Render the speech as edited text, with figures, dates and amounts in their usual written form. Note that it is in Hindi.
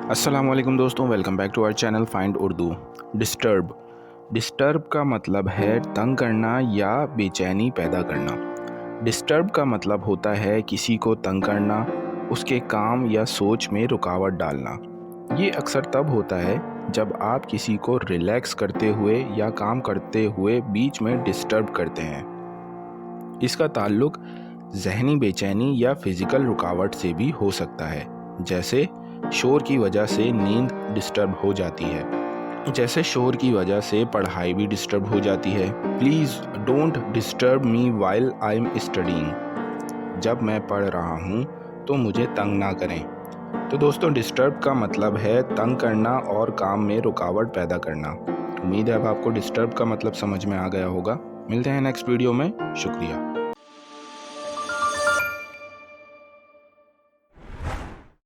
अस्सलाम वालेकुम दोस्तों, welcome back to our channel find Urdu. Disturb का मतलब है तंग करना या बेचैनी पैदा करना। डिस्टर्ब का मतलब होता है किसी को तंग करना, उसके काम या सोच में रुकावट डालना। ये अक्सर तब होता है जब आप किसी को रिलैक्स करते हुए या काम करते हुए बीच में डिस्टर्ब करते हैं। इसका ताल्लुक जहनी बेचैनी या फिज़िकल रुकावट से भी हो सकता है, जैसे शोर की वजह से नींद डिस्टर्ब हो जाती है। जैसे शोर की वजह से पढ़ाई भी डिस्टर्ब हो जाती है। Please don't disturb me while I am studying. जब मैं पढ़ रहा हूँ तो मुझे तंग ना करें। तो दोस्तों, डिस्टर्ब का मतलब है तंग करना और काम में रुकावट पैदा करना। उम्मीद है अब आपको डिस्टर्ब का मतलब समझ में आ गया होगा। मिलते हैं नेक्स्ट वीडियो में। शुक्रिया।